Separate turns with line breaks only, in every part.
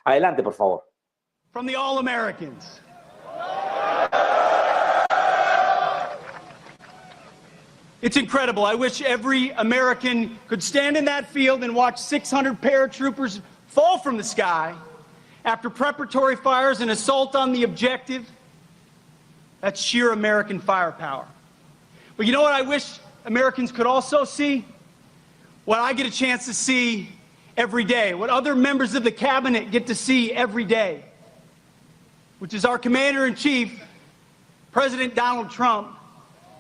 Adelante, por favor.
From the All-Americans. It's incredible. I wish every American could stand in that field and watch 600 paratroopers fall from the sky after preparatory fires and assault on the objective. That's sheer American firepower. But you know what I wish Americans could also see? What I get a chance to see every day, what other members of the cabinet get to see every day, which is our Commander-in-Chief, President Donald Trump,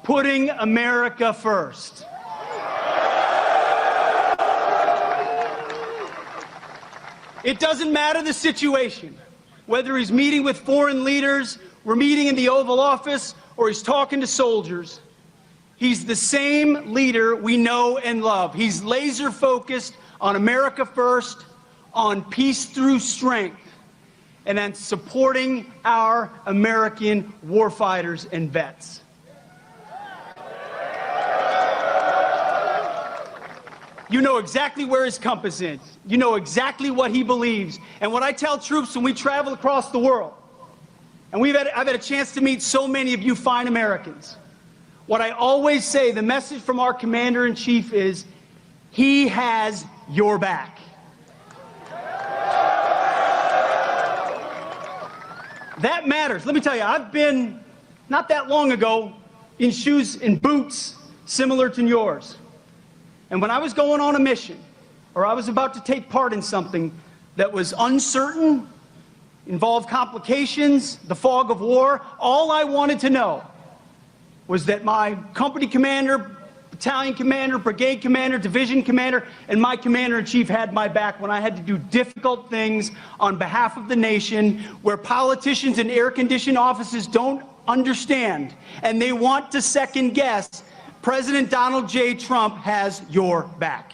putting America first. It doesn't matter the situation, whether he's meeting with foreign leaders, we're meeting in the Oval Office, or he's talking to soldiers. He's the same leader we know and love. He's laser focused on America first, on peace through strength, and on supporting our American warfighters and vets. You know exactly where his compass is. You know exactly what he believes. And what I tell troops when we travel across the world, and I've had a chance to meet so many of you fine Americans, what I always say, the message from our Commander-in-Chief is, he has your back. That matters. Let me tell you, I've been, not that long ago, in shoes and boots similar to yours. And when I was going on a mission, or I was about to take part in something that was uncertain, involved complications, the fog of war, all I wanted to know was that my company commander, battalion commander, brigade commander, division commander, and my Commander-in-Chief had my back when I had to do difficult things on behalf of the nation where politicians in air-conditioned offices don't understand and they want to second-guess. President Donald J. Trump has your back.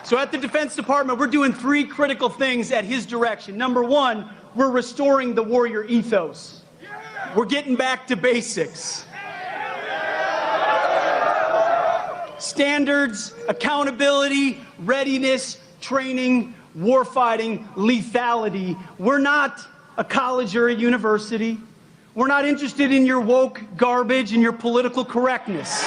So at the Defense Department, we're doing three critical things at his direction. Number one, we're restoring the warrior ethos. We're getting back to basics. Standards, accountability, readiness, training, warfighting, lethality. We're not a college or a university. We're not interested in your woke garbage and your political correctness.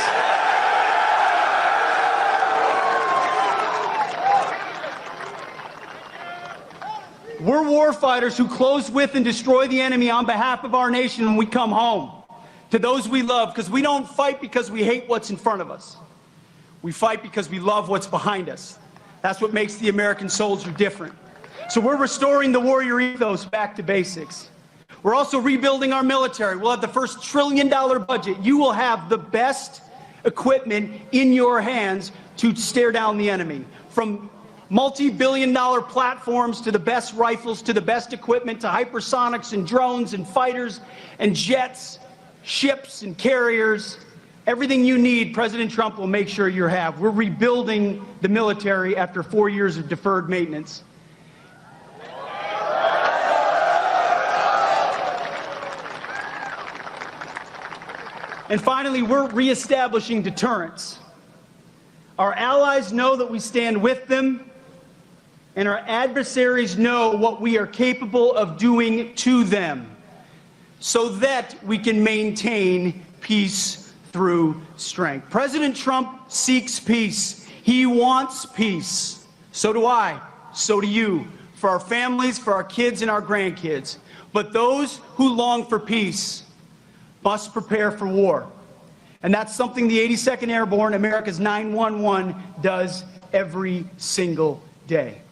We're warfighters who close with and destroy the enemy on behalf of our nation when we come home to those we love, because we don't fight because we hate what's in front of us. We fight because we love what's behind us. That's what makes the American soldier different. So we're restoring the warrior ethos back to basics. We're also rebuilding our military. We'll have the first $1 trillion budget. You will have the best equipment in your hands to stare down the enemy. From multi-billion-dollar platforms to the best rifles to the best equipment to hypersonics and drones and fighters and jets, ships and carriers. Everything you need, President Trump will make sure you have. We're rebuilding the military after 4 years of deferred maintenance. And finally, we're reestablishing deterrence. Our allies know that we stand with them, and our adversaries know what we are capable of doing to them, so that we can maintain peace through strength. President Trump seeks peace. He wants peace. So do I. So do you. For our families, for our kids and our grandkids. But those who long for peace must prepare for war. And that's something the 82nd Airborne, America's 911, does every single day.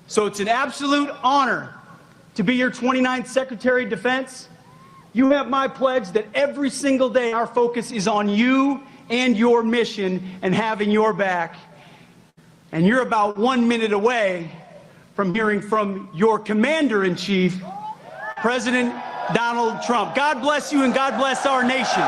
So it's an absolute honor to be your 29th Secretary of Defense. You have my pledge that every single day our focus is on you and your mission and having your back. And you're about 1 minute away from hearing from your Commander-in-Chief, President Donald Trump. God bless you and God bless our nation.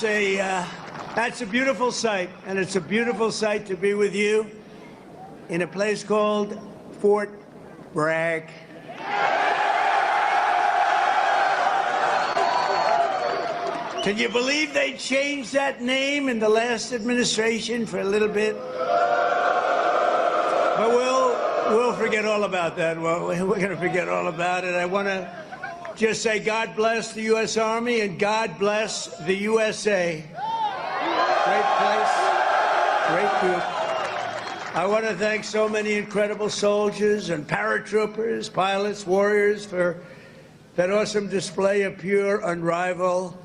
that's a beautiful sight, and it's a beautiful sight to be with you in a place called Fort Bragg. Can you believe they changed that name in the last administration for a little bit? But we'll forget all about that. Well, we're going to forget all about it. I want to just say God bless the U.S. Army and God bless the USA. Great place, great group. I want to thank so many incredible soldiers and paratroopers, pilots, warriors for that awesome display of pure, unrivaled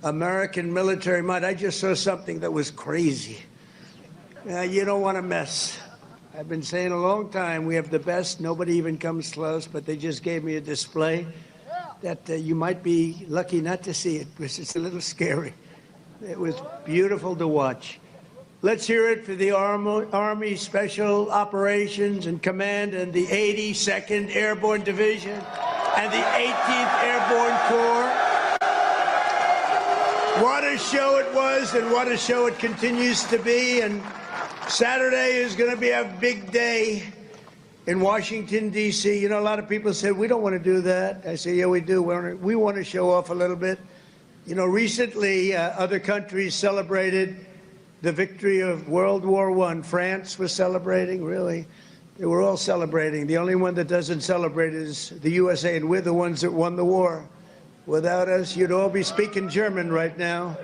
American military might. I just saw something that was crazy. You don't want to mess. I've been saying a long time, we have the best, nobody even comes close, but they just gave me a display that you might be lucky not to see it, because it's a little scary. It was beautiful to watch. Let's hear it for the Army Special Operations and Command and the 82nd Airborne Division and the 18th Airborne Corps. What a show it was, and what a show it continues to be. And Saturday is going to be a big day in Washington, D.C. You know, a lot of people said, we don't want to do that. I say, yeah, we do. We want to show off a little bit. You know, recently, other countries celebrated the victory of World War I. France was celebrating, really. They were all celebrating. The only one that doesn't celebrate is the USA, and we're the ones that won the war. Without us, you'd all be speaking German right now.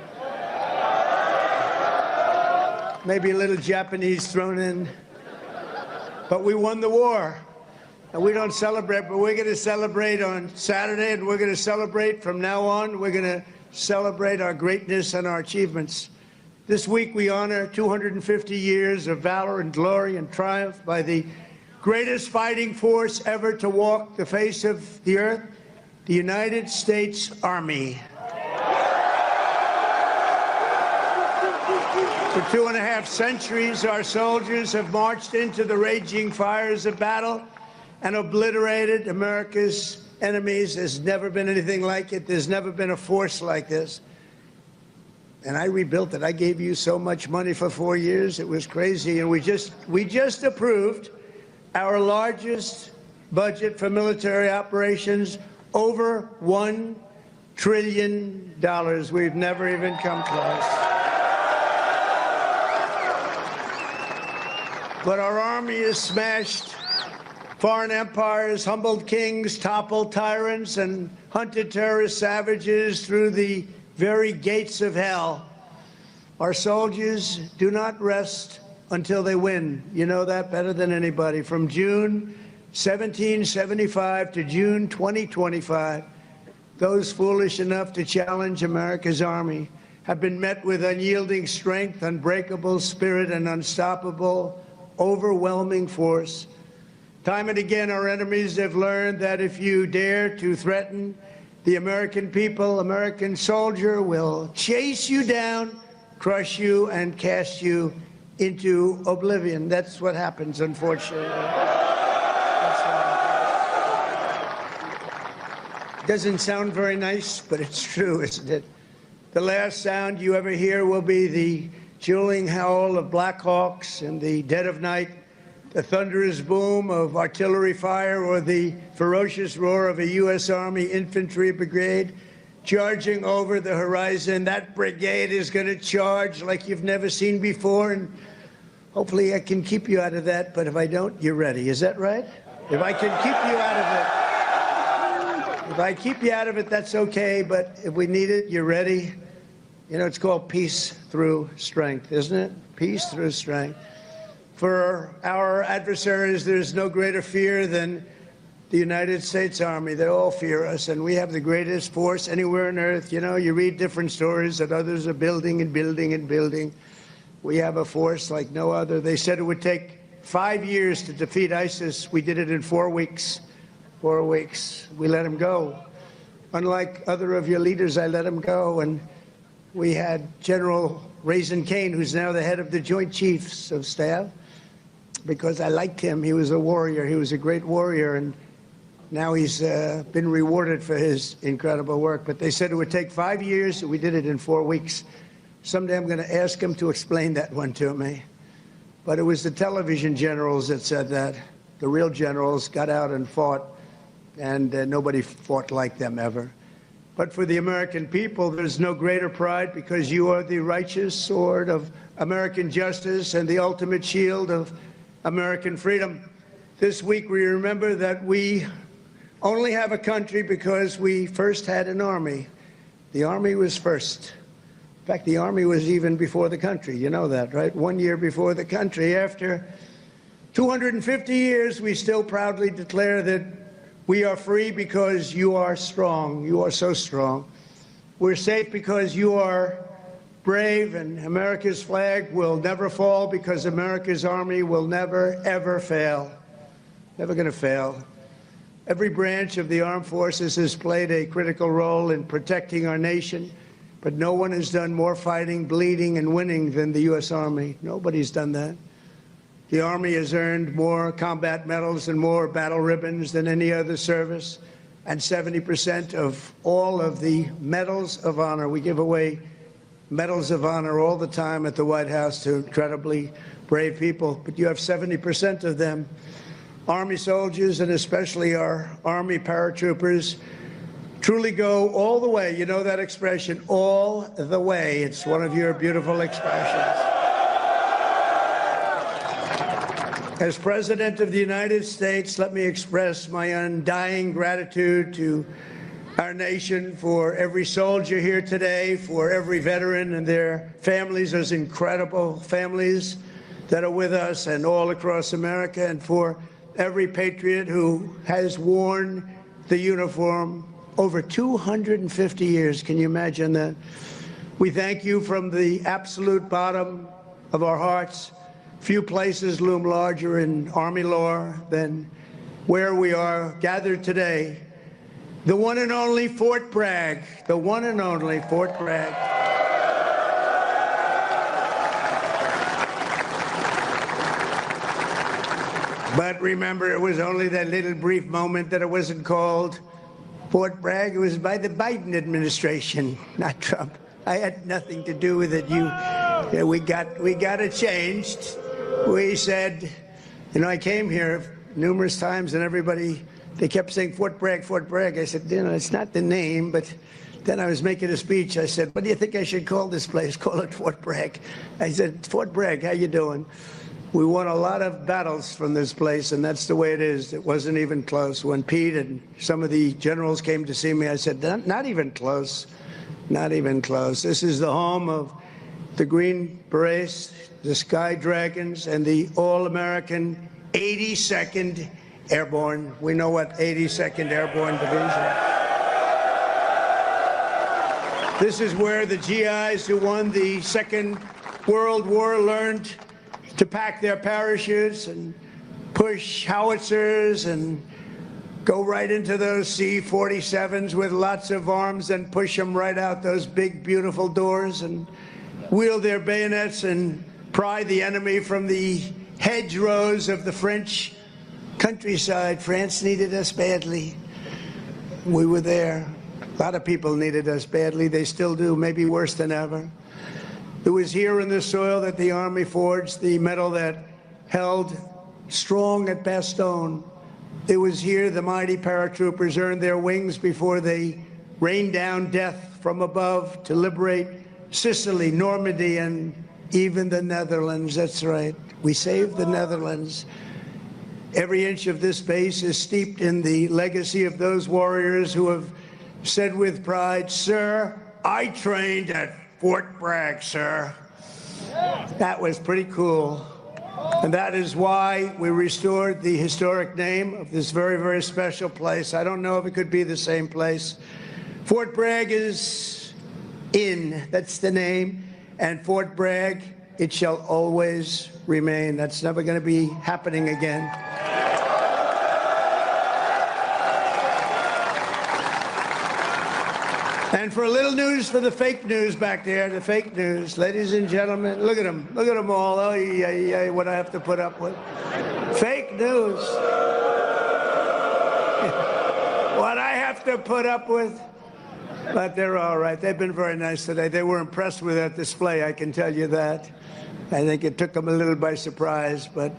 Maybe a little Japanese thrown in. But we won the war. And we don't celebrate, but we're going to celebrate on Saturday, and we're going to celebrate from now on. We're going to celebrate our greatness and our achievements. This week we honor 250 years of valor and glory and triumph by the greatest fighting force ever to walk the face of the earth, the United States Army. For 2.5 centuries, our soldiers have marched into the raging fires of battle and obliterated America's enemies. There's never been anything like it. There's never been a force like this. And I rebuilt it. I gave you so much money for 4 years. It was crazy. And we just approved our largest budget for military operations, over $1 trillion. We've never even come close. But our army has smashed foreign empires, humbled kings, toppled tyrants, and hunted terrorist savages through the very gates of hell. Our soldiers do not rest until they win. You know that better than anybody. From June 1775 to June 2025, those foolish enough to challenge America's army have been met with unyielding strength, unbreakable spirit, and unstoppable, overwhelming force. Time and again, our enemies have learned that if you dare to threaten the American people, American soldier will chase you down, crush you, and cast you into oblivion. That's what happens, unfortunately. Doesn't sound very nice, but it's true, isn't it? The last sound you ever hear will be the chilling howl of Black Hawks in the dead of night, the thunderous boom of artillery fire, or the ferocious roar of a U.S. Army infantry brigade charging over the horizon. That brigade is going to charge like you've never seen before, and hopefully I can keep you out of that, but if I don't, you're ready. Is that right? If I can keep you out of it. If I keep you out of it, that's okay, but if we need it, you're ready. You know, it's called peace through strength, isn't it? Peace through strength. For our adversaries, there's no greater fear than the United States Army. They all fear us, and we have the greatest force anywhere on earth. You know, you read different stories that others are building and building and building. We have a force like no other. They said it would take 5 years to defeat ISIS. We did it in 4 weeks. 4 weeks. We let them go. Unlike other of your leaders, I let them go. And we had General Raisin Kane, who's now the head of the Joint Chiefs of Staff, because I liked him. He was a warrior. He was a great warrior. And now he's been rewarded for his incredible work. But they said it would take 5 years. We did it in 4 weeks. Someday I'm going to ask him to explain that one to me. But it was the television generals that said that. The real generals got out and fought, and nobody fought like them ever. But for the American people, there's no greater pride because you are the righteous sword of American justice and the ultimate shield of American freedom. This week we remember that we only have a country because we first had an army. The army was first. In fact, the army was even before the country. You know that, right? 1 year before the country. After 250 years, we still proudly declare that we are free because you are strong. You are so strong. We're safe because you are brave, and America's flag will never fall because America's army will never, ever fail. Never going to fail. Every branch of the armed forces has played a critical role in protecting our nation, but no one has done more fighting, bleeding, and winning than the U.S. Army. Nobody's done that. The Army has earned more combat medals and more battle ribbons than any other service, and 70% of all of the medals of honor. We give away medals of honor all the time at the White House to incredibly brave people, but you have 70% of them. Army soldiers, and especially our Army paratroopers, truly go all the way. You know that expression, all the way. It's one of your beautiful expressions. As President of the United States, let me express my undying gratitude to our nation for every soldier here today, for every veteran and their families, those incredible families that are with us and all across America, and for every patriot who has worn the uniform over 250 years. Can you imagine that? We thank you from the absolute bottom of our hearts. Few places loom larger in Army lore than where we are gathered today. The one and only Fort Bragg, the one and only Fort Bragg. But remember, it was only that little brief moment that it wasn't called Fort Bragg. It was by the Biden administration, not Trump. I had nothing to do with it. We got it changed. We said, you know, I came here numerous times and everybody, they kept saying Fort Bragg, Fort Bragg. I said, you know, it's not the name, but then I was making a speech. I said, what do you think I should call this place? Call it Fort Bragg. I said, Fort Bragg, how you doing? We won a lot of battles from this place, and that's the way it is. It wasn't even close. When Pete and some of the generals came to see me, I said, not even close, not even close. This is the home of the Green Berets, the Sky Dragons, and the all-American 82nd Airborne. We know what 82nd Airborne Division. This is where the GIs who won the Second World War learned to pack their parachutes and push howitzers and go right into those C-47s with lots of arms and push them right out those big, beautiful doors and wield their bayonets and pry the enemy from the hedgerows of the French countryside. France needed us badly. We were there. A lot of people needed us badly. They still do, maybe worse than ever. It was here in the soil that the Army forged the medal that held strong at Bastogne. It was here the mighty paratroopers earned their wings before they rained down death from above to liberate Sicily, Normandy, and even the Netherlands. That's right. We saved the Netherlands. Every inch of this base is steeped in the legacy of those warriors who have said with pride, "Sir, I trained at Fort Bragg, sir." That was pretty cool. And that is why we restored the historic name of this very, very special place. I don't know if it could be the same place. Fort Bragg is in, that's the name, and Fort Bragg, it shall always remain. That's never going to be happening again. And for a little news for the fake news back there, the fake news, ladies and gentlemen, look at them all. Oh, yeah, what I have to put up with. Fake news. What I have to put up with. But they're all right. They've been very nice today. They were impressed with that display, I can tell you that. I think it took them a little by surprise. But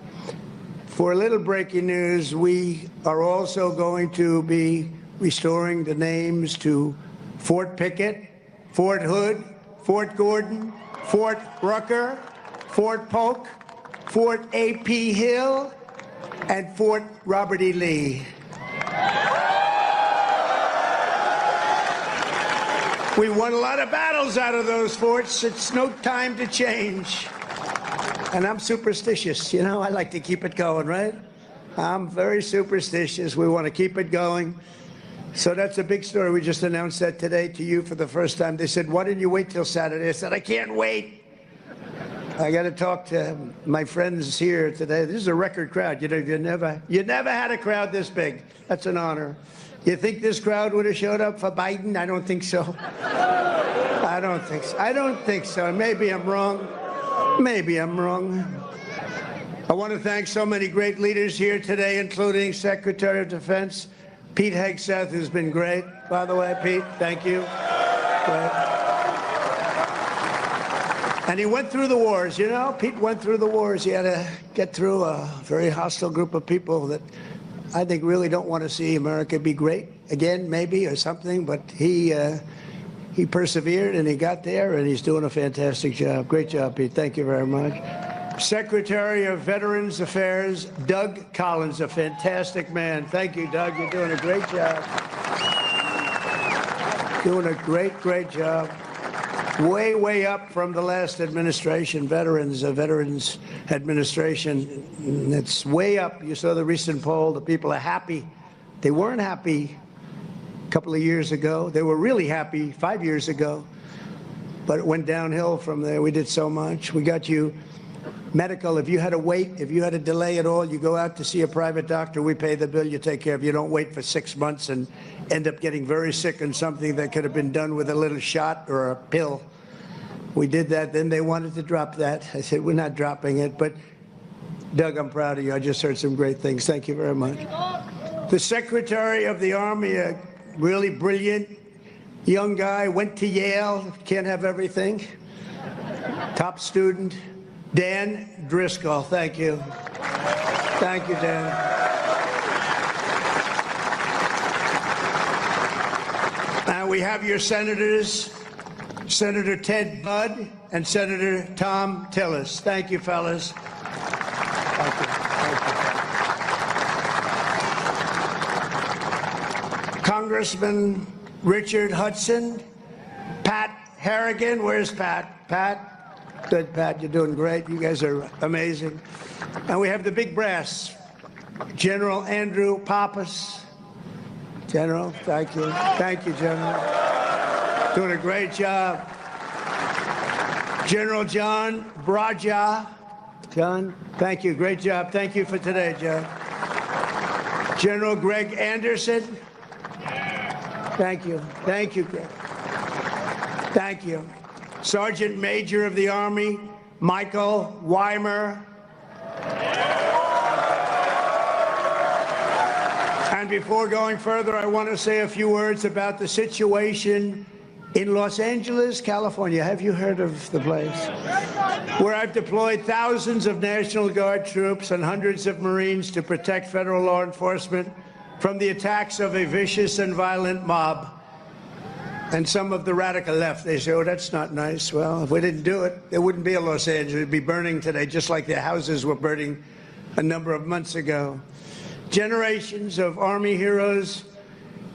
for a little breaking news, we are also going to be restoring the names to Fort Pickett, Fort Hood, Fort Gordon, Fort Rucker, Fort Polk, Fort A.P. Hill, and Fort Robert E. Lee. We won a lot of battles out of those forts. It's no time to change. And I'm superstitious. You know, I like to keep it going, right? I'm very superstitious. We want to keep it going. So that's a big story. We just announced that today to you for the first time. They said, why didn't you wait till Saturday? I said, I can't wait. I got to talk to my friends here today. This is a record crowd. You know, you never had a crowd this big. That's an honor. You think this crowd would have showed up for Biden? I don't think so. I don't think so. I don't think so. Maybe I'm wrong. Maybe I'm wrong. I want to thank so many great leaders here today, including Secretary of Defense Pete Hegseth, who's been great. By the way, Pete, thank you. Great. And he went through the wars, you know? Pete went through the wars. He had to get through a very hostile group of people that I think really don't want to see America be great again, maybe, or something. But he persevered, and he got there, and he's doing a fantastic job. Great job, Pete. Thank you very much. Secretary of Veterans Affairs, Doug Collins, a fantastic man. Thank you, Doug. You're doing a great job. Doing a great, great job. Way, way up from the last administration, Veterans Administration. It's way up. You saw the recent poll. The people are happy. They weren't happy a couple of years ago. They were really happy 5 years ago. But it went downhill from there. We did so much. We got you medical. If you had to wait, if you had a delay at all, you go out to see a private doctor. We pay the bill. You take care of it. You don't wait for 6 months and end up getting very sick on something that could have been done with a little shot or a pill. We did that. Then they wanted to drop that. I said, we're not dropping it. But, Doug, I'm proud of you. I just heard some great things. Thank you very much. The Secretary of the Army, a really brilliant young guy, went to Yale. Can't have everything. Top student, Dan Driscoll. Thank you. Thank you, Dan. And we have your senators, Senator Ted Budd and Senator Tom Tillis. Thank you, fellas. Thank you. Thank you. Congressman Richard Hudson, Pat Harrigan. Where's Pat? Pat? Good, Pat. You're doing great. You guys are amazing. And we have the big brass, General Andrew Pappas. General, thank you. Thank you, General. Doing a great job. General John Braja. John, thank you. Great job. Thank you for today, John. General Greg Anderson. Thank you. Thank you, Greg. Thank you. Sergeant Major of the Army, Michael Weimer. And before going further, I want to say a few words about the situation in Los Angeles, California. Have you heard of the place? Where I've deployed thousands of National Guard troops and hundreds of Marines to protect federal law enforcement from the attacks of a vicious and violent mob. And some of the radical left, they say, oh, that's not nice. Well, if we didn't do it, there wouldn't be a Los Angeles. It'd be burning today, just like their houses were burning a number of months ago. Generations of Army heroes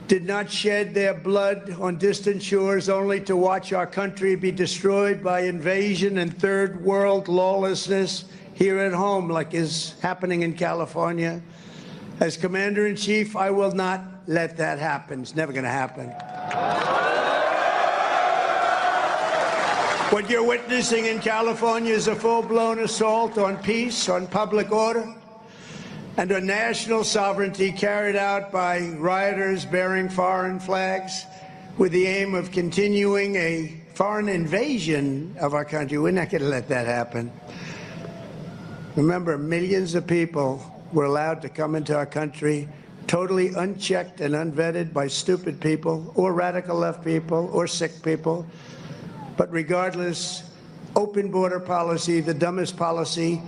did not shed their blood on distant shores only to watch our country be destroyed by invasion and third world lawlessness here at home, like is happening in California. As Commander-in-Chief, I will not let that happen. It's never going to happen. What you're witnessing in California is a full-blown assault on peace, on public order, and on national sovereignty carried out by rioters bearing foreign flags with the aim of continuing a foreign invasion of our country. We're not going to let that happen. Remember, millions of people were allowed to come into our country totally unchecked and unvetted by stupid people or radical left people or sick people. But regardless, open border policy, the dumbest policy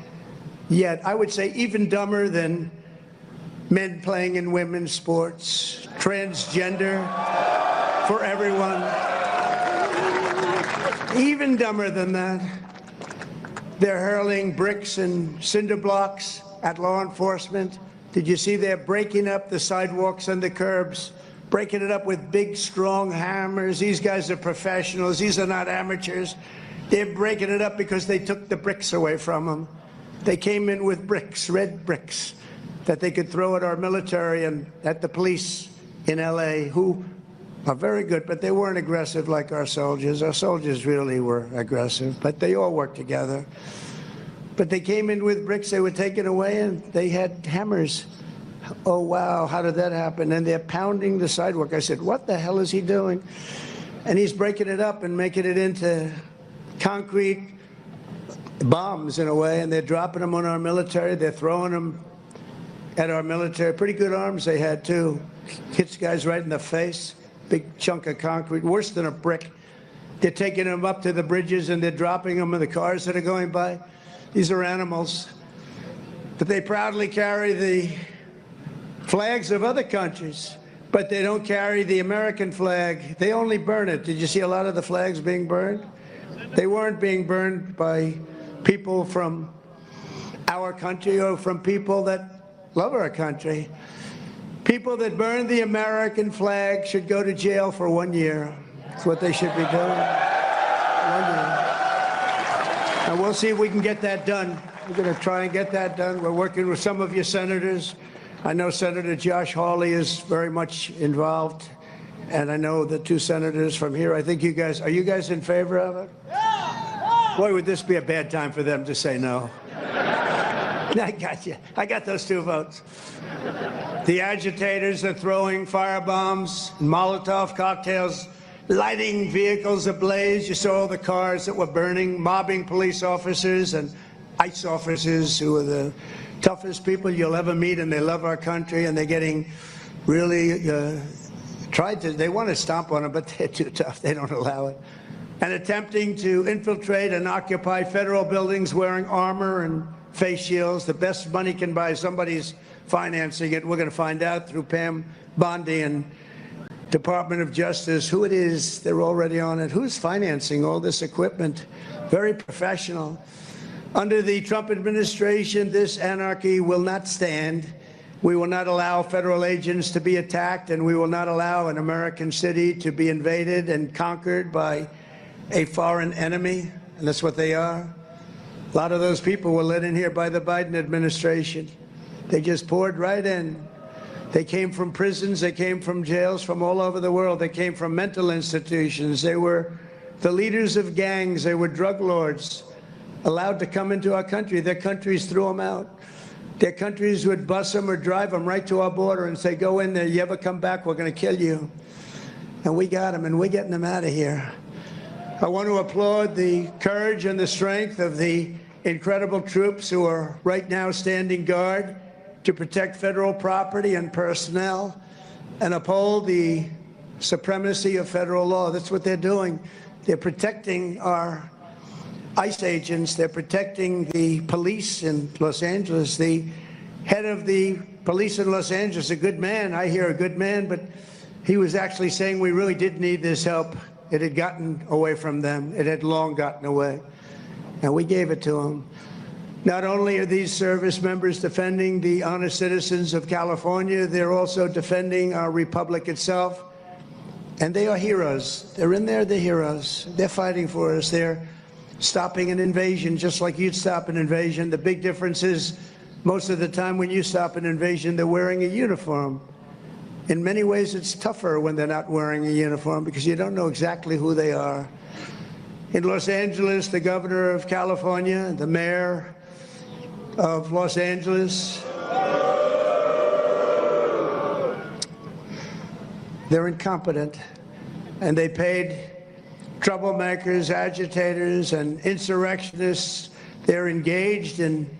yet. I would say even dumber than men playing in women's sports, transgender for everyone. Even dumber than that. They're hurling bricks and cinder blocks at law enforcement. Did you see they're breaking up the sidewalks and the curbs, breaking it up with big, strong hammers? These guys are professionals. These are not amateurs. They're breaking it up because they took the bricks away from them. They came in with bricks, red bricks, that they could throw at our military and at the police in L.A., who are very good, but they weren't aggressive like our soldiers. Our soldiers really were aggressive, but they all worked together. But they came in with bricks, they were taken away, and they had hammers. Oh, wow, how did that happen? And they're pounding the sidewalk. I said, what the hell is he doing? And he's breaking it up and making it into concrete bombs, in a way, and they're dropping them on our military. They're throwing them at our military. Pretty good arms they had, too. Hits guys right in the face. Big chunk of concrete, worse than a brick. They're taking them up to the bridges and they're dropping them in the cars that are going by. These are animals. But they proudly carry the flags of other countries, but they don't carry the American flag. They only burn it. Did you see a lot of the flags being burned? They weren't being burned by people from our country or from people that love our country. People that burn the American flag should go to jail for 1 year. That's what they should be doing. 1 year. And we'll see if we can get that done. We're going to try and get that done. We're working with some of your senators. I know Senator Josh Hawley is very much involved. And I know the two senators from here. I think you guys, are you guys in favor of it? Boy, would this be a bad time for them to say no. I got you. I got those 2 votes. The agitators are throwing firebombs, Molotov cocktails, lighting vehicles ablaze. You saw the cars that were burning, mobbing police officers and ICE officers who are the toughest people you'll ever meet, and they love our country, and they're getting really they want to stomp on them, but they're too tough. They don't allow it. And attempting to infiltrate and occupy federal buildings wearing armor and face shields. The best money can buy, somebody's financing it. We're going to find out through Pam Bondi and Department of Justice who it is. They're already on it. Who's financing all this equipment? Very professional. Under the Trump administration, this anarchy will not stand. We will not allow federal agents to be attacked, and we will not allow an American city to be invaded and conquered by a foreign enemy, and that's what they are. A lot of those people were let in here by the Biden administration. They just poured right in. They came from prisons, they came from jails from all over the world. They came from mental institutions. They were the leaders of gangs. They were drug lords allowed to come into our country. Their countries threw them out. Their countries would bus them or drive them right to our border and say, go in there, you ever come back, we're going to kill you. And we got them, and we're getting them out of here. I want to applaud the courage and the strength of the incredible troops who are right now standing guard to protect federal property and personnel and uphold the supremacy of federal law. That's what they're doing. They're protecting our ICE agents. They're protecting the police in Los Angeles. The head of the police in Los Angeles, a good man, I hear a good man, but he was actually saying we really did need this help. It had gotten away from them. It had long gotten away. And we gave it to them. Not only are these service members defending the honest citizens of California, they're also defending our republic itself. And they are heroes. They're in there, they're heroes. They're fighting for us. They're stopping an invasion just like you'd stop an invasion. The big difference is most of the time when you stop an invasion, they're wearing a uniform. In many ways, it's tougher when they're not wearing a uniform because you don't know exactly who they are. In Los Angeles, the governor of California, the mayor of Los Angeles, they're incompetent, and they paid troublemakers, agitators, and insurrectionists. They're engaged in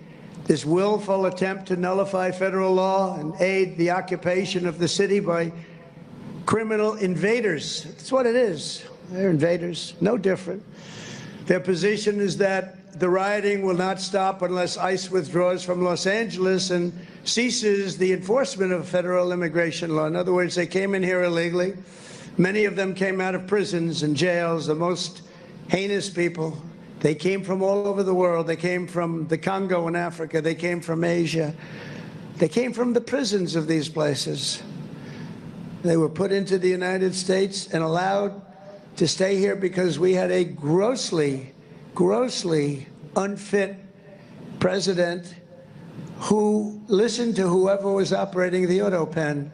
this willful attempt to nullify federal law and aid the occupation of the city by criminal invaders. That's what it is. They're invaders, no different. Their position is that the rioting will not stop unless ICE withdraws from Los Angeles and ceases the enforcement of federal immigration law. In other words, they came in here illegally. Many of them came out of prisons and jails, the most heinous people. They came from all over the world. They came from the Congo in Africa. They came from Asia. They came from the prisons of these places. They were put into the United States and allowed to stay here because we had a grossly unfit president who listened to whoever was operating the auto pen.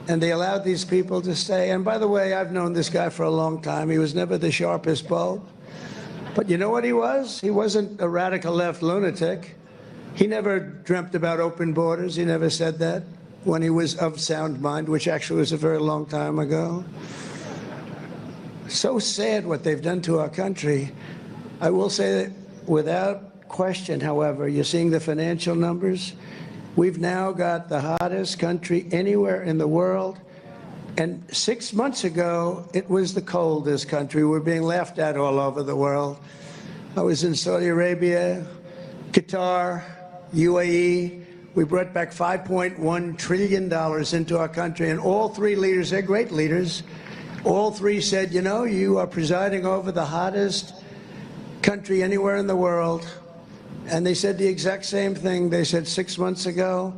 And they allowed these people to stay. And by the way, I've known this guy for a long time. He was never the sharpest bulb. But you know what he was? He wasn't a radical left lunatic. He never dreamt about open borders. He never said that when he was of sound mind, which actually was a very long time ago. So sad what they've done to our country. I will say that without question, however, you're seeing the financial numbers. We've now got the hottest country anywhere in the world. And 6 months ago, it was the coldest country. We're being laughed at all over the world. I was in Saudi Arabia, Qatar, UAE. We brought back $5.1 trillion into our country. And all three leaders, they're great leaders, all three said, you know, you are presiding over the hottest country anywhere in the world. And they said the exact same thing. They said 6 months ago,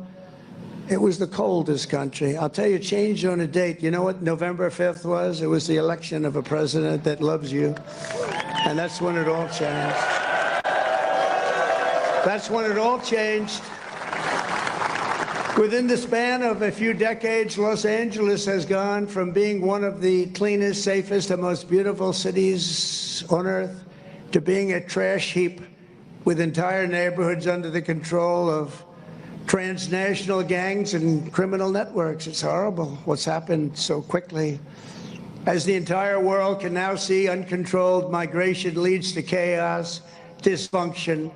it was the coldest country. I'll tell you, it changed on a date. You know what November 5th was? It was the election of a president that loves you. And that's when it all changed. That's when it all changed. Within the span of a few decades, Los Angeles has gone from being one of the cleanest, safest, and most beautiful cities on earth to being a trash heap with entire neighborhoods under the control of transnational gangs and criminal networks. It's horrible what's happened so quickly. As the entire world can now see, uncontrolled migration leads to chaos, dysfunction,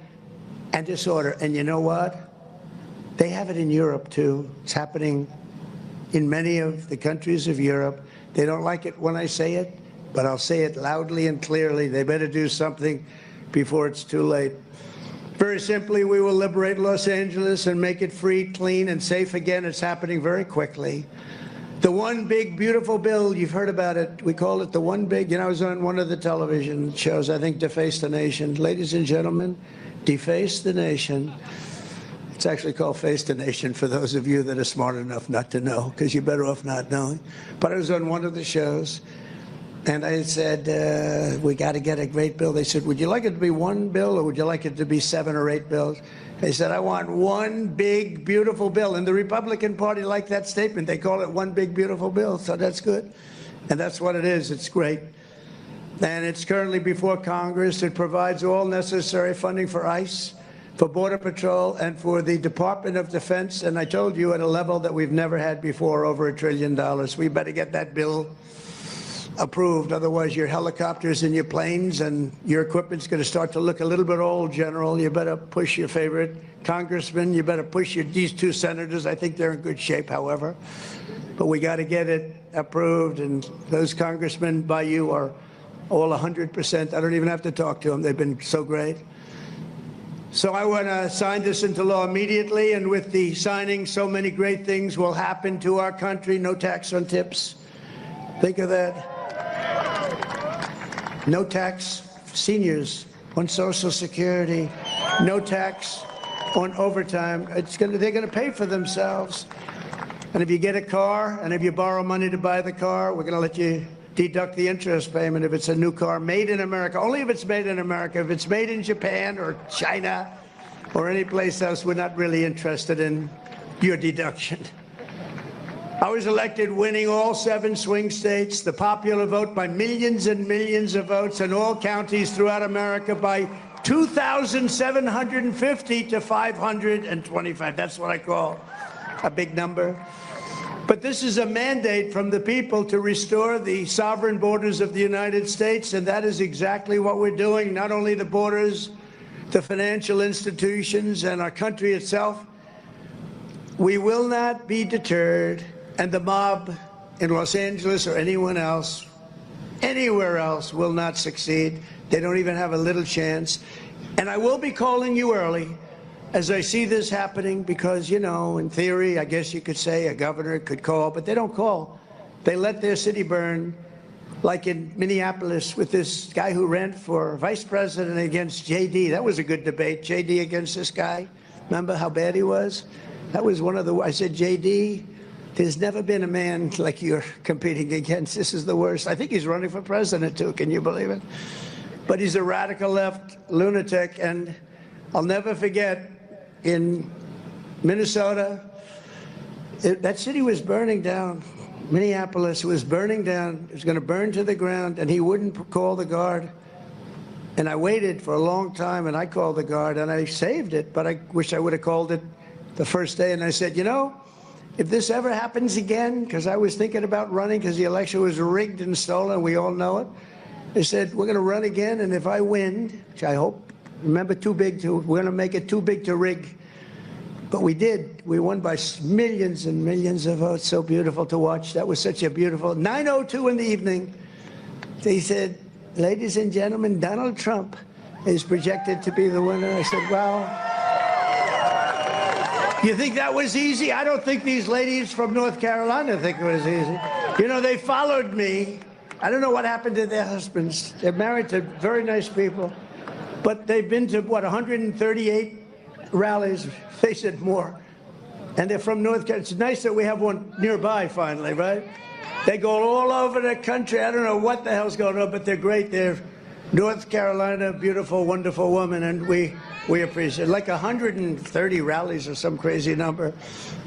and disorder. And you know what? They have it in Europe, too. It's happening in many of the countries of Europe. They don't like it when I say it, but I'll say it loudly and clearly. They better do something before it's too late. Very simply, we will liberate Los Angeles and make it free, clean, and safe again. It's happening very quickly. The one big, beautiful bill, you've heard about it. We call it the one big, I was on one of the television shows, I think Deface the Nation. Ladies and gentlemen, Deface the Nation. It's actually called Face the Nation for those of you that are smart enough not to know, because you're better off not knowing. But I was on one of the shows, and I said, we got to get a great bill. They said, would you like it to be one bill, or would you like it to be 7 or 8 bills? They said, I want one big, beautiful bill. And the Republican Party liked that statement. They call it one big, beautiful bill, so that's good. And that's what it is. It's great. And it's currently before Congress. It provides all necessary funding for ICE, for Border Patrol, and for the Department of Defense. And I told you, at a level that we've never had before, over $1 trillion. We better get that bill approved. Otherwise, your helicopters and your planes and your equipment's going to start to look a little bit old, General. You better push your favorite congressman. You better push these 2 senators. I think they're in good shape, however. But we got to get it approved. And those congressmen by you are all 100%. I don't even have to talk to them. They've been so great. So I want to sign this into law immediately, and with the signing, so many great things will happen to our country. No tax on tips. Think of that. No tax for seniors on Social Security. No tax on overtime. They're going to pay for themselves. And if you get a car, and if you borrow money to buy the car, we're going to let you deduct the interest payment if it's a new car made in America. Only if it's made in America. If it's made in Japan or China or any place else, we're not really interested in your deduction. I was elected winning all 7 swing states, the popular vote by millions and millions of votes in all counties throughout America by 2,750 to 525. That's what I call a big number. But this is a mandate from the people to restore the sovereign borders of the United States, and that is exactly what we're doing. Not only the borders the financial institutions and our country itself, we will not be deterred, and the mob in Los Angeles or anyone else, anywhere else, will not succeed. They don't even have a little chance. And I will be calling you early as I see this happening because, you know, in theory, I guess you could say a governor could call, but they don't call. They let their city burn, like in Minneapolis with this guy who ran for vice president against J.D. That was a good debate, J.D. against this guy. Remember how bad he was? That was one of the, I said, J.D., there's never been a man like you're competing against. This is the worst. I think he's running for president, too. Can you believe it? But he's a radical left lunatic, and I'll never forget, in Minnesota, that city was burning down. Minneapolis was burning down. It was going to burn to the ground, and he wouldn't call the guard. And I waited for a long time, and I called the guard, and I saved it, but I wish I would have called it the first day. And I said, you know, if this ever happens again, because I was thinking about running because the election was rigged and stolen, we all know it. They said, we're going to run again, and if I win, which I hope, remember, we're going to make it too big to rig. But we did. We won by millions and millions of votes. So beautiful to watch. That was such a beautiful, 9:02 in the evening, they said, ladies and gentlemen, Donald Trump is projected to be the winner. I said, well, you think that was easy? I don't think these ladies from North Carolina think it was easy. You know, they followed me. I don't know what happened to their husbands. They're married to very nice people. But they've been to, what, 138 rallies? They said more. And they're from North Carolina. It's nice that we have one nearby finally, right? They go all over the country. I don't know what the hell's going on, but they're great. They're North Carolina, beautiful, wonderful woman, and we appreciate it. Like 130 rallies or some crazy number.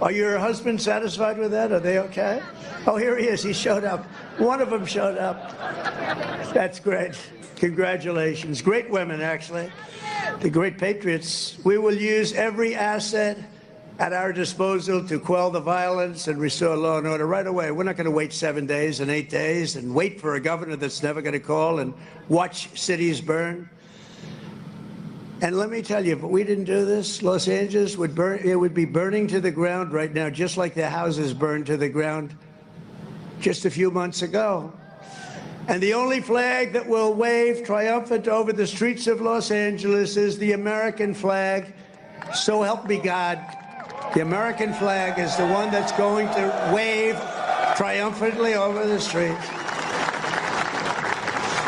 Are your husbands satisfied with that? Are they okay? Oh, here he is. He showed up. One of them showed up. That's great. Congratulations. Great women, actually. The great patriots. We will use every asset at our disposal to quell the violence and restore law and order right away. We're not going to wait 7 days and 8 days and wait for a governor that's never going to call and watch cities burn. And let me tell you, if we didn't do this, Los Angeles would burn. It would be burning to the ground right now, just like their houses burned to the ground just a few months ago. And the only flag that will wave triumphant over the streets of Los Angeles is the American flag. So help me God. The American flag is the one that's going to wave triumphantly over the streets.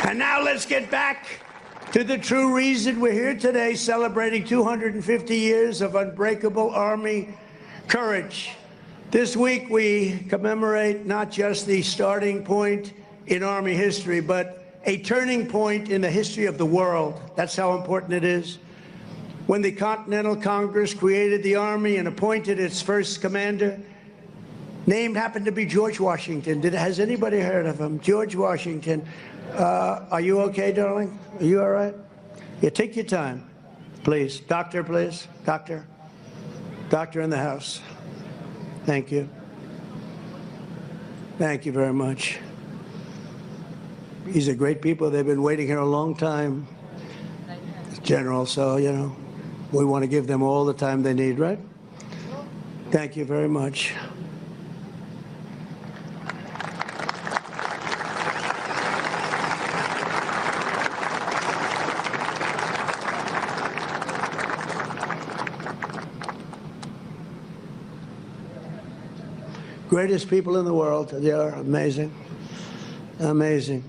And now let's get back to the true reason we're here today, celebrating 250 years of unbreakable Army courage. This week we commemorate not just the starting point in Army history, but a turning point in the history of the world. That's how important it is. When the Continental Congress created the Army and appointed its first commander, name happened to be George Washington. Has anybody heard of him? George Washington. Are you okay, darling? Are you all right? Yeah, take your time, please. Doctor, please. Doctor. Doctor in the house. Thank you. Thank you very much. These are great people. They've been waiting here a long time, General, so, you know, we want to give them all the time they need, right? Thank you very much. Greatest people in the world. They are amazing. Amazing.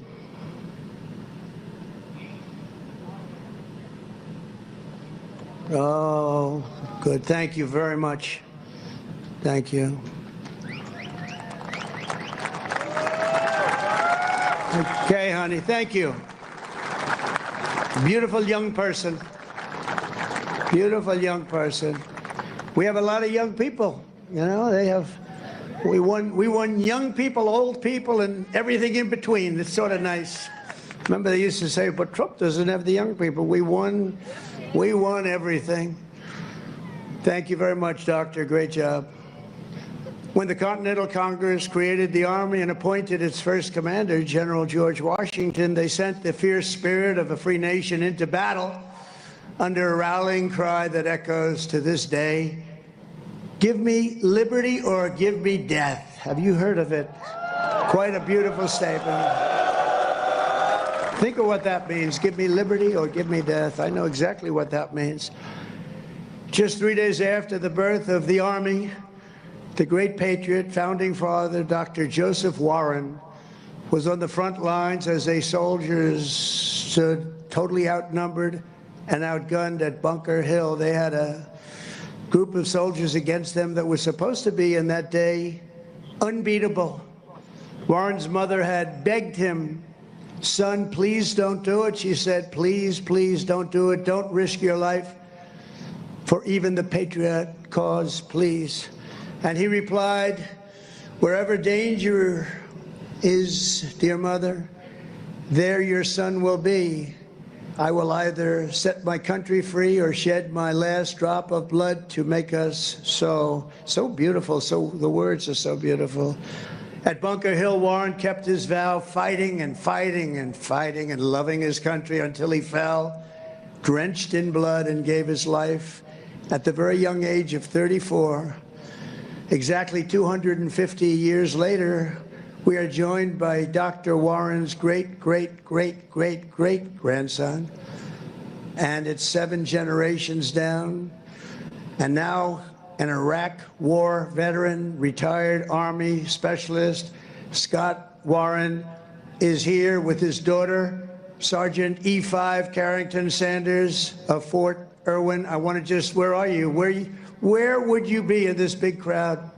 Oh, good. Thank you very much. Thank you. Okay, honey. Thank you. Beautiful young person. Beautiful young person. We have a lot of young people. You know, they have. We won young people, old people, and everything in between. It's sort of nice. Remember, they used to say, but Trump doesn't have the young people. We won everything. Thank you very much, Doctor. Great job. When the Continental Congress created the Army and appointed its first commander, General George Washington, they sent the fierce spirit of a free nation into battle under a rallying cry that echoes to this day, "Give me liberty or give me death." Have you heard of it? Quite a beautiful statement. Think of what that means. Give me liberty or give me death. I know exactly what that means. Just 3 days after the birth of the Army, the great patriot, founding father, Dr. Joseph Warren, was on the front lines as a soldiers stood totally outnumbered and outgunned at Bunker Hill. They had a group of soldiers against them that was supposed to be, in that day, unbeatable. Warren's mother had begged him, "Son, please don't do it." She said, "Please, please don't do it. Don't risk your life for even the patriot cause, please." And he replied, "Wherever danger is, dear mother, there your son will be. I will either set my country free or shed my last drop of blood to make us so." So beautiful. So the words are so beautiful. At Bunker Hill, Warren kept his vow, fighting and fighting and fighting and loving his country until he fell, drenched in blood, and gave his life at the very young age of 34. Exactly 250 years later, we are joined by Dr. Warren's great-great-great-great-great-grandson, and it's 7 generations down, and now an Iraq war veteran, retired Army specialist, Scott Warren, is here with his daughter, Sergeant E5 Carrington Sanders of Fort Irwin. I want to just, where are you? Where would you be in this big crowd?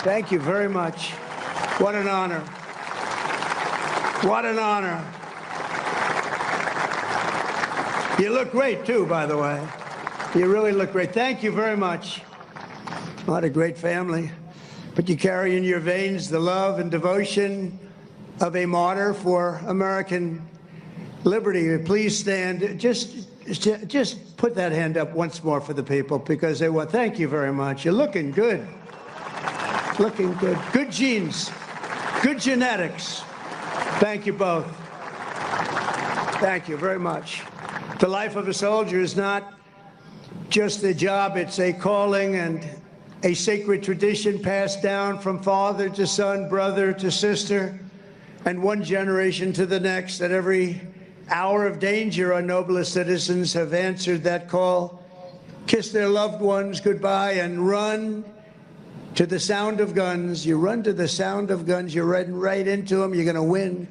Thank you very much. What an honor. What an honor. You look great, too, by the way. You really look great. Thank you very much. What a great family. But you carry in your veins the love and devotion of a martyr for American liberty. Please stand. Just put that hand up once more for the people, because they want. Thank you very much. You're looking good. Looking good. Good genes. Good genetics. Thank you both. Thank you very much. The life of a soldier is not just a job, it's a calling and a sacred tradition passed down from father to son, brother to sister, and one generation to the next. At every hour of danger, our noblest citizens have answered that call, kissed their loved ones goodbye, and run to the sound of guns. You run to the sound of guns, you're running right into them, you're going to win.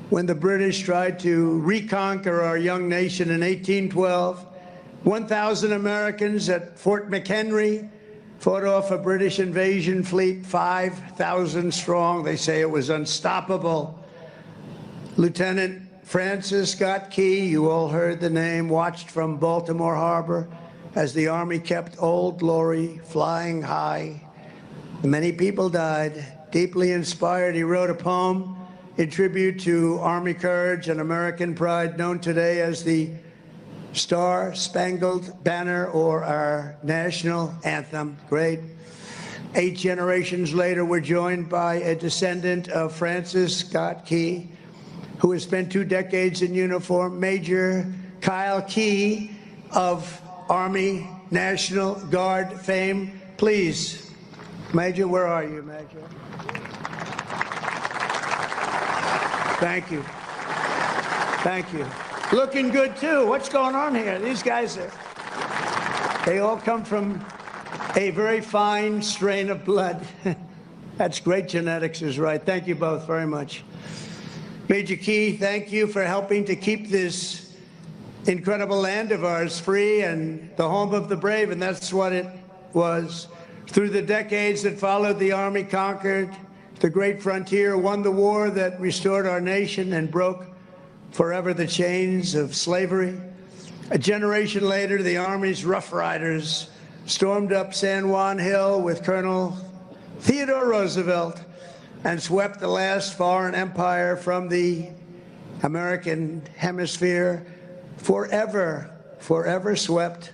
When the British tried to reconquer our young nation in 1812, 1,000 Americans at Fort McHenry fought off a British invasion fleet, 5,000 strong. They say it was unstoppable. Lieutenant Francis Scott Key, you all heard the name, watched from Baltimore Harbor as the Army kept Old Glory flying high. Many people died. Deeply inspired, he wrote a poem in tribute to Army courage and American pride, known today as the Star-Spangled Banner, or our national anthem. Great. 8 generations later, we're joined by a descendant of Francis Scott Key, who has spent 2 decades in uniform, Major Kyle Key of Army National Guard fame. Please, Major, where are you, Major? Thank you. Thank you. Looking good, too. What's going on here? These guys they all come from a very fine strain of blood. That's great genetics is right. Thank you both very much. Major Key, thank you for helping to keep this incredible land of ours free and the home of the brave, and that's what it was. Through the decades that followed, the Army conquered the great frontier, won the war that restored our nation and broke forever the chains of slavery. A generation later, the Army's Rough Riders stormed up San Juan Hill with Colonel Theodore Roosevelt and swept the last foreign empire from the American hemisphere, forever swept.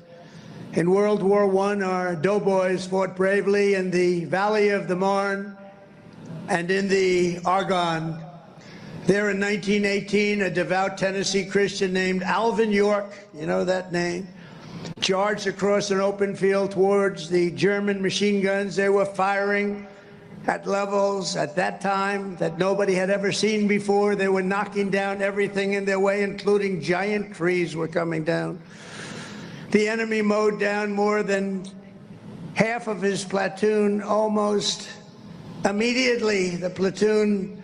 In World War I, our doughboys fought bravely in the Valley of the Marne and in the Argonne. There in 1918, a devout Tennessee Christian named Alvin York, you know that name, charged across an open field towards the German machine guns. They were firing at levels at that time that nobody had ever seen before. They were knocking down everything in their way, including giant trees were coming down. The enemy mowed down more than half of his platoon almost immediately. The platoon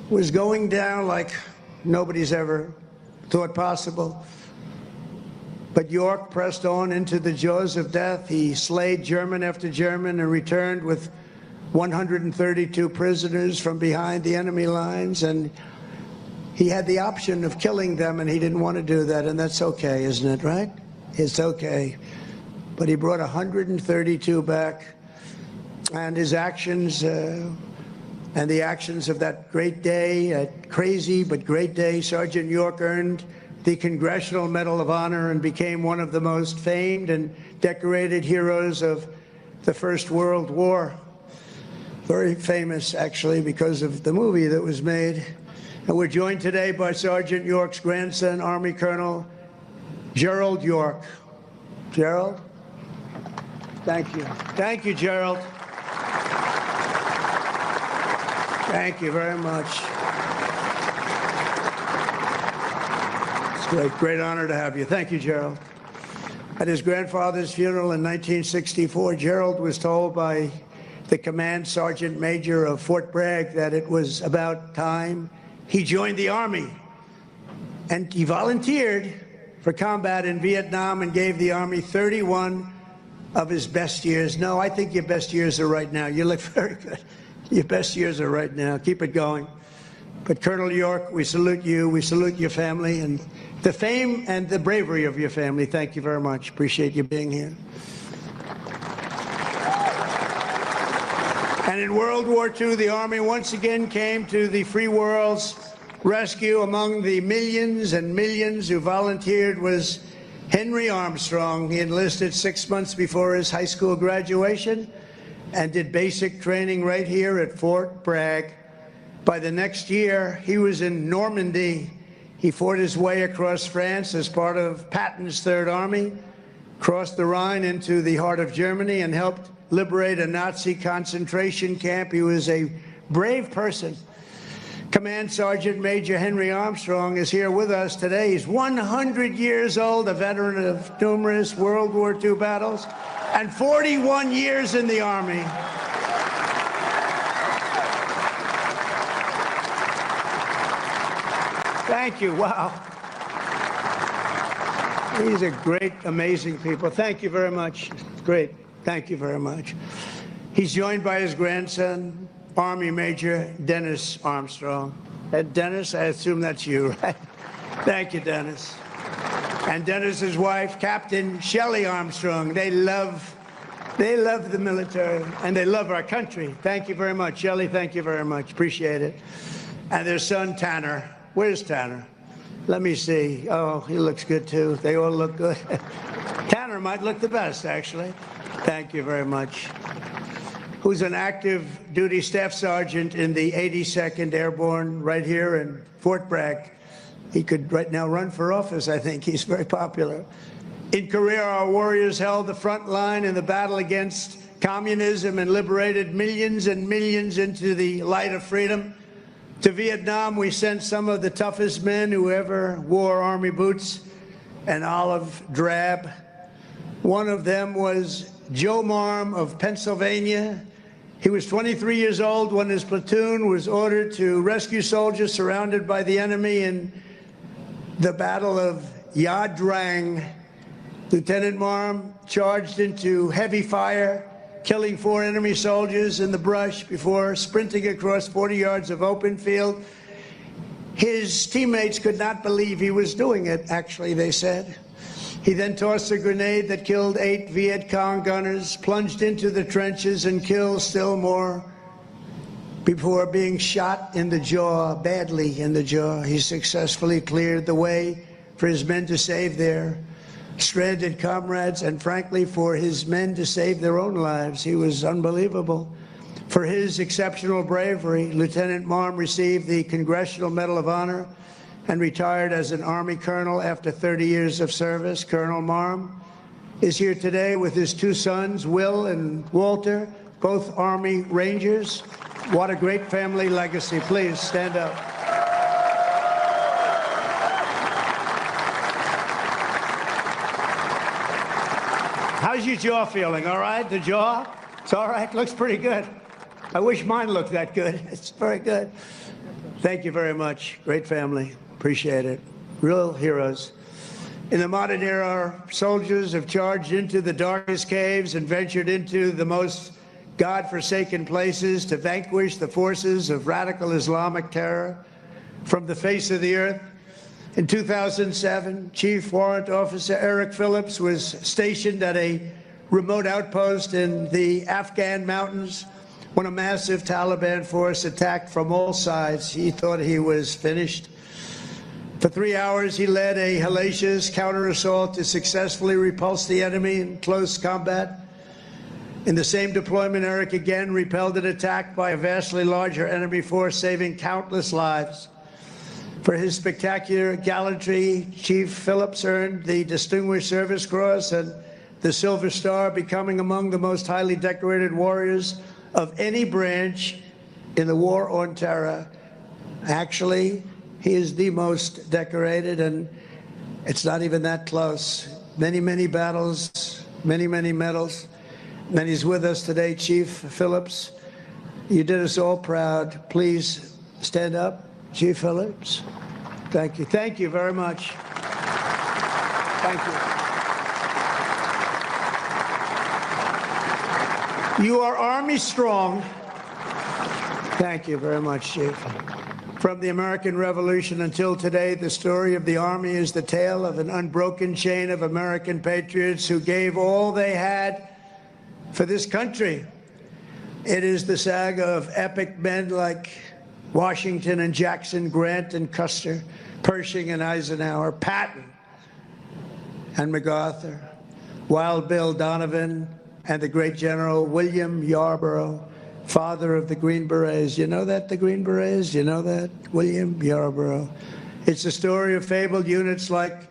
was going down like nobody's ever thought possible. But York pressed on into the jaws of death. He slayed German after German and returned with 132 prisoners from behind the enemy lines. And he had the option of killing them, and he didn't want to do that. And that's okay, isn't it, right? It's okay. But he brought 132 back. And his actions and the actions of that great day, that crazy but great day, Sergeant York earned the Congressional Medal of Honor and became one of the most famed and decorated heroes of the First World War. Very famous, actually, because of the movie that was made. And we're joined today by Sergeant York's grandson, Army Colonel Gerald York. Gerald? Thank you. Thank you, Gerald. Thank you very much. It's a great honor to have you. Thank you, Gerald. At his grandfather's funeral in 1964, Gerald was told by the command sergeant major of Fort Bragg that it was about time he joined the Army. And he volunteered for combat in Vietnam and gave the Army 31 of his best years. No, I think your best years are right now. You look very good. Your best years are right now. Keep it going. But Colonel York, we salute you. We salute your family and the fame and the bravery of your family. Thank you very much. Appreciate you being here. And in World War II, the Army once again came to the free world's rescue. Among the millions and millions who volunteered was Henry Armstrong. He enlisted 6 months before his high school graduation and did basic training right here at Fort Bragg. By the next year, he was in Normandy. He fought his way across France as part of Patton's Third Army, crossed the Rhine into the heart of Germany, and helped liberate a Nazi concentration camp. He was a brave person. Command Sergeant Major Henry Armstrong is here with us today. He's 100 years old, a veteran of numerous World War II battles, and 41 years in the Army. Thank you. Wow. These are great, amazing people. Thank you very much. Great. Thank you very much. He's joined by his grandson, Army Major Dennis Armstrong. Dennis, I assume that's you, right? Thank you, Dennis. And Dennis's wife, Captain Shelley Armstrong. They love the military, and they love our country. Thank you very much, Shelley. Thank you very much. Appreciate it. And their son, Tanner. Where's Tanner? Let me see. Oh, he looks good, too. They all look good. Tanner might look the best, actually. Thank you very much. Who's an active duty staff sergeant in the 82nd Airborne right here in Fort Bragg. He could right now run for office, I think. He's very popular. In Korea, our warriors held the front line in the battle against communism and liberated millions and millions into the light of freedom. To Vietnam, we sent some of the toughest men who ever wore army boots and olive drab. One of them was Joe Marm of Pennsylvania. He was 23 years old when his platoon was ordered to rescue soldiers surrounded by the enemy in the Battle of Ia Drang. Lieutenant Marm charged into heavy fire, killing 4 enemy soldiers in the brush before sprinting across 40 yards of open field. His teammates could not believe he was doing it, actually, they said. He then tossed a grenade that killed 8 Viet Cong gunners, plunged into the trenches and killed still more before being shot in the jaw, badly in the jaw. He successfully cleared the way for his men to save their stranded comrades and, frankly, for his men to save their own lives. He was unbelievable. For his exceptional bravery, Lieutenant Marm received the Congressional Medal of Honor and retired as an Army colonel after 30 years of service. Colonel Marm is here today with his two sons, Will and Walter, both Army Rangers. What a great family legacy. Please stand up. How's your jaw feeling? All right? The jaw? It's all right? Looks pretty good. I wish mine looked that good. It's very good. Thank you very much. Great family. Appreciate it. Real heroes. In the modern era, our soldiers have charged into the darkest caves and ventured into the most God-forsaken places to vanquish the forces of radical Islamic terror from the face of the earth. In 2007, Chief Warrant Officer Eric Phillips was stationed at a remote outpost in the Afghan mountains when a massive Taliban force attacked from all sides. He thought he was finished. For 3 hours, he led a hellacious counter-assault to successfully repulse the enemy in close combat. In the same deployment, Eric again repelled an attack by a vastly larger enemy force, saving countless lives. For his spectacular gallantry, Chief Phillips earned the Distinguished Service Cross and the Silver Star, becoming among the most highly decorated warriors of any branch in the war on terror. Actually, he is the most decorated, and it's not even that close. Many, many battles, many, many medals. And he's with us today, Chief Phillips. You did us all proud. Please stand up, Chief Phillips. Thank you. Thank you very much. Thank you. You are Army strong. Thank you very much, Chief. From the American Revolution until today, the story of the Army is the tale of an unbroken chain of American patriots who gave all they had for this country. It is the saga of epic men like Washington and Jackson, Grant and Custer, Pershing and Eisenhower, Patton and MacArthur, Wild Bill Donovan, and the great General William Yarborough, father of the Green Berets. You know that, the Green Berets? You know that? William Yarborough. It's a story of fabled units like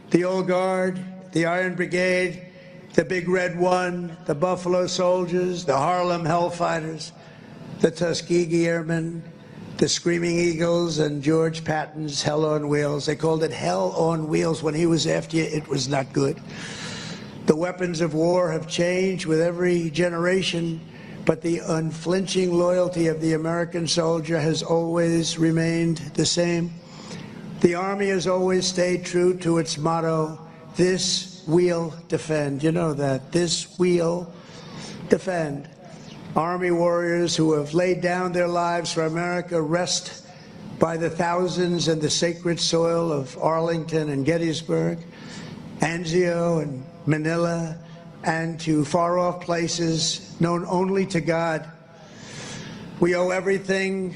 the Old Guard, the Iron Brigade, the Big Red One, the Buffalo Soldiers, the Harlem Hellfighters, the Tuskegee Airmen, the Screaming Eagles, and George Patton's Hell on Wheels. They called it Hell on Wheels. When he was after you, it was not good. The weapons of war have changed with every generation, but the unflinching loyalty of the American soldier has always remained the same. The Army has always stayed true to its motto, "This we'll defend." You know that. This we'll defend. Army warriors who have laid down their lives for America rest by the thousands in the sacred soil of Arlington and Gettysburg, Anzio and Manila, and to far-off places known only to God. We owe everything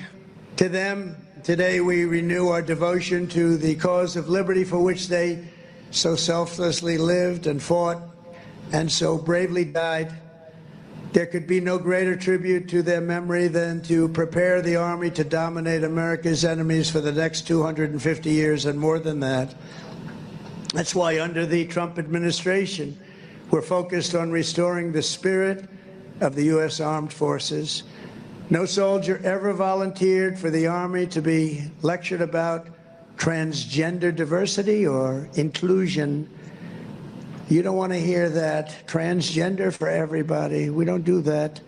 to them. Today we renew our devotion to the cause of liberty for which they so selflessly lived and fought and so bravely died. There could be no greater tribute to their memory than to prepare the Army to dominate America's enemies for the next 250 years and more than that. That's why under the Trump administration, we're focused on restoring the spirit of the U.S. Armed Forces. No soldier ever volunteered for the Army to be lectured about transgender diversity or inclusion. You don't want to hear that. Transgender for everybody. We don't do that.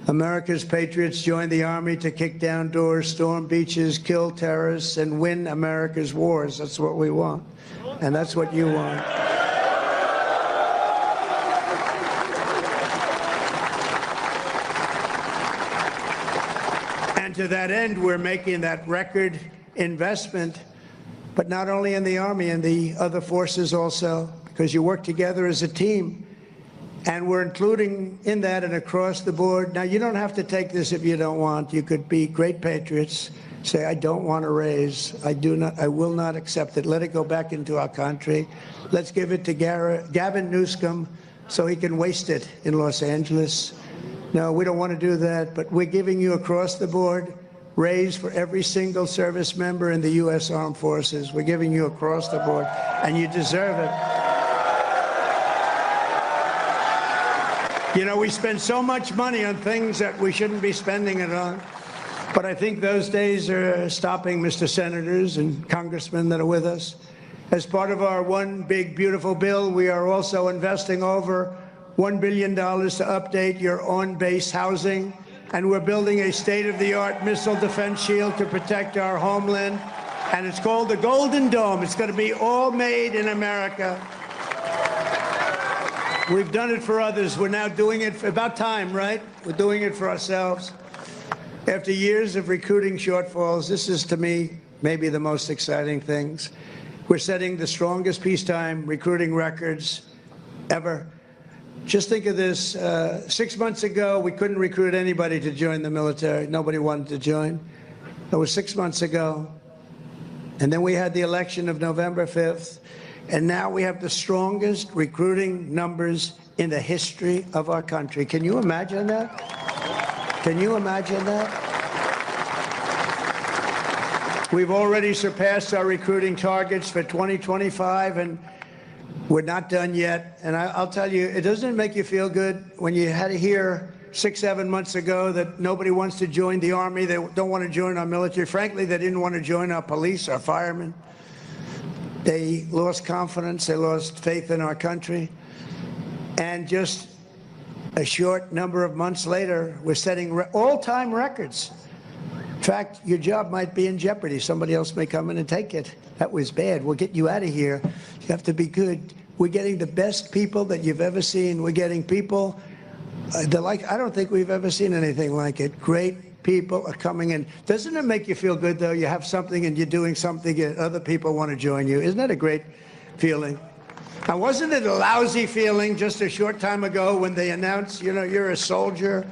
America's patriots joined the Army to kick down doors, storm beaches, kill terrorists, and win America's wars. That's what we want. And that's what you want. And to that end, we're making that record investment, but not only in the Army, in the other forces also, because you work together as a team. And we're including in that and across the board. Now, you don't have to take this if you don't want. You could be great patriots, say, I don't want a raise. I will not accept it. Let it go back into our country. Let's give it to Gavin Newsom so he can waste it in Los Angeles. No, we don't want to do that, but we're giving you across the board raise for every single service member in the U.S. Armed Forces. We're giving you across the board, and you deserve it. You know, we spend so much money on things that we shouldn't be spending it on. But I think those days are stopping, Mr. Senators and congressmen that are with us. As part of our one big, beautiful bill, we are also investing over $1 billion to update your on-base housing. And we're building a state-of-the-art missile defense shield to protect our homeland. And it's called the Golden Dome. It's going to be all made in America. We've done it for others. We're now doing it for about time, right? We're doing it for ourselves. After years of recruiting shortfalls, this is, to me, maybe the most exciting things. We're setting the strongest peacetime recruiting records ever. Just think of this. 6 months ago, we couldn't recruit anybody to join the military. Nobody wanted to join. That was 6 months ago. And then we had the election of November 5th. And now we have the strongest recruiting numbers in the history of our country. Can you imagine that? Can you imagine that? We've already surpassed our recruiting targets for 2025, and we're not done yet. And I'll tell you, it doesn't make you feel good when you had to hear 6, 7 months ago that nobody wants to join the Army, they don't want to join our military. Frankly, they didn't want to join our police, our firemen. They lost confidence, they lost faith in our country. And just a short number of months later, we're setting all-time records. In fact, your job might be in jeopardy. Somebody else may come in and take it. That was bad. We'll get you out of here. You have to be good. We're getting the best people that you've ever seen. We're getting people I don't think we've ever seen anything like it. Great people are coming in. Doesn't it make you feel good, though? You have something and you're doing something and other people want to join you. Isn't that a great feeling? Now, wasn't it a lousy feeling just a short time ago when they announced, you know, you're a soldier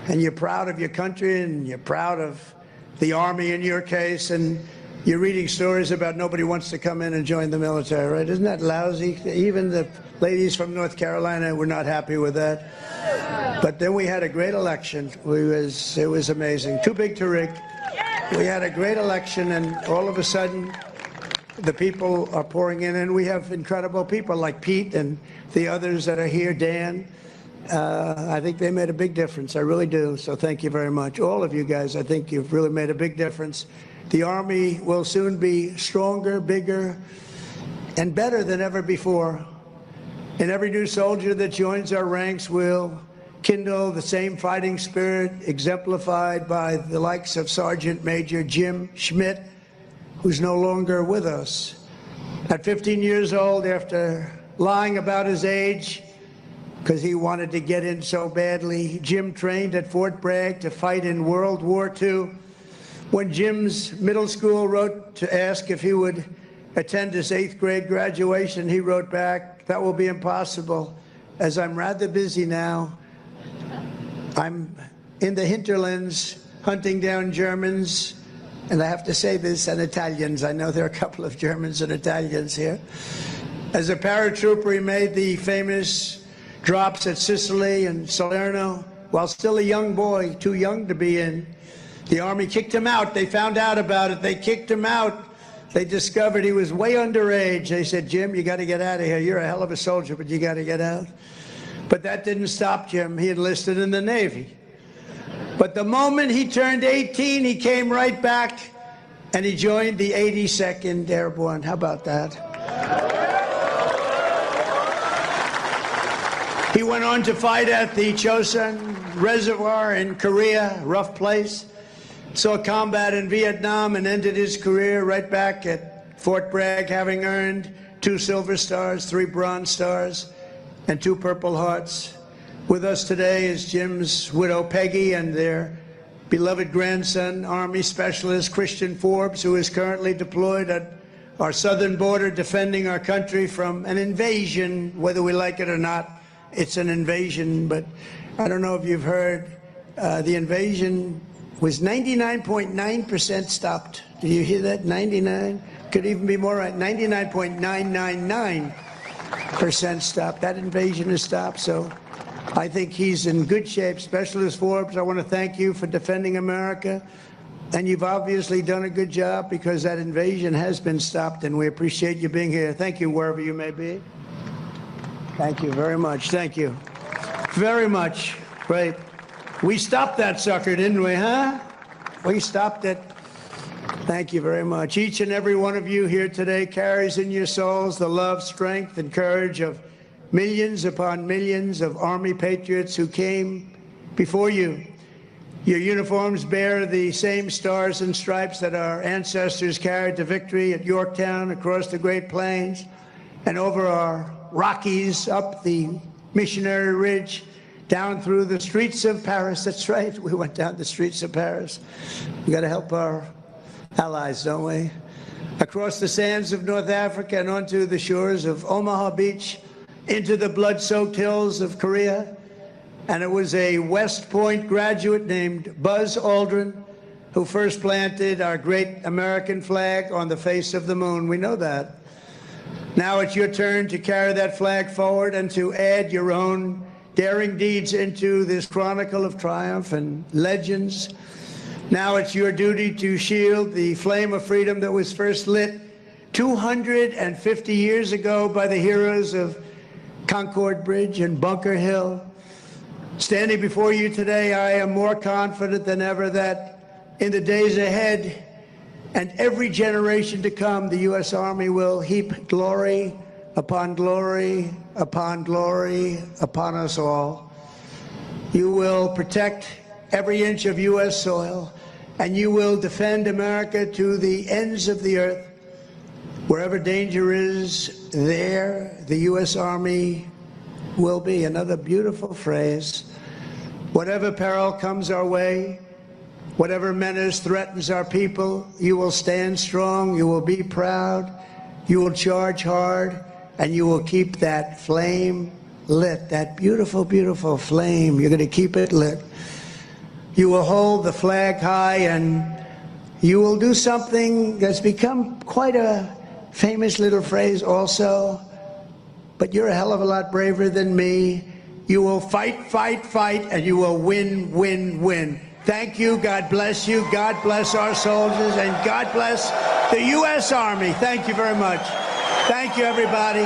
and you're proud of your country and you're proud of the Army in your case, and you're reading stories about nobody wants to come in and join the military, right? Isn't that lousy? Even the ladies from North Carolina were not happy with that. But then we had a great election. It was amazing. Too big to rig. We had a great election, and all of a sudden, the people are pouring in, and we have incredible people like Pete and the others that are here, Dan. I think they made a big difference. I really do. So thank you very much. All of you guys, I think you've really made a big difference. The Army will soon be stronger, bigger, and better than ever before. And every new soldier that joins our ranks will kindle the same fighting spirit exemplified by the likes of Sergeant Major Jim Schmidt, who's no longer with us. At 15 years old, after lying about his age, because he wanted to get in so badly, Jim trained at Fort Bragg to fight in World War II. When Jim's middle school wrote to ask if he would attend his 8th grade graduation, he wrote back, "That will be impossible, as I'm rather busy now. I'm in the hinterlands hunting down Germans," and I have to say this, and Italians. I know there are a couple of Germans and Italians here. As a paratrooper, he made the famous drops at Sicily and Salerno while still a young boy, too young to be in. The Army kicked him out. They found out about it. They kicked him out. They discovered he was way underage. They said, "Jim, you got to get out of here. You're a hell of a soldier, but you got to get out." But that didn't stop Jim. He enlisted in the Navy. But the moment he turned 18, he came right back and he joined the 82nd Airborne. How about that? He went on to fight at the Chosin Reservoir in Korea, rough place. Saw combat in Vietnam and ended his career right back at Fort Bragg, having earned 2 Silver Stars, 3 Bronze Stars, and 2 Purple Hearts. With us today is Jim's widow, Peggy, and their beloved grandson, Army Specialist Christian Forbes, who is currently deployed at our southern border defending our country from an invasion, whether we like it or not. It's an invasion, but I don't know if you've heard, the invasion was 99.9% stopped. Do you hear that? 99? Could even be more right. 99.999% stopped. That invasion is stopped. So I think he's in good shape. Specialist Forbes, I want to thank you for defending America. And you've obviously done a good job because that invasion has been stopped, and we appreciate you being here. Thank you, wherever you may be. Thank you very much. Thank you very much. Great. We stopped that sucker, didn't we, huh? We stopped it. Thank you very much. Each and every one of you here today carries in your souls the love, strength, and courage of millions upon millions of Army patriots who came before you. Your uniforms bear the same stars and stripes that our ancestors carried to victory at Yorktown, across the Great Plains, and over our Rockies, up the Missionary Ridge, down through the streets of Paris. That's right, we went down the streets of Paris. We got to help our allies, don't we? Across the sands of North Africa and onto the shores of Omaha Beach, into the blood-soaked hills of Korea. And it was a West Point graduate named Buzz Aldrin who first planted our great American flag on the face of the moon. We know that. Now it's your turn to carry that flag forward and to add your own daring deeds into this chronicle of triumph and legends. Now it's your duty to shield the flame of freedom that was first lit 250 years ago by the heroes of Concord Bridge and Bunker Hill. Standing before you today, I am more confident than ever that in the days ahead and every generation to come, the U.S. Army will heap glory upon glory upon glory upon us all. You will protect every inch of U.S. soil, and you will defend America to the ends of the earth. Wherever danger is, there the U.S. Army will be. Another beautiful phrase. Whatever peril comes our way, whatever menace threatens our people, you will stand strong, you will be proud, you will charge hard, and you will keep that flame lit, that beautiful, beautiful flame. You're going to keep it lit. You will hold the flag high, and you will do something that's become quite a famous little phrase also, but you're a hell of a lot braver than me. You will fight, fight, fight, and you will win, win, win. Thank you. God bless you. God bless our soldiers, and God bless the U.S. Army. Thank you very much. Thank you, everybody.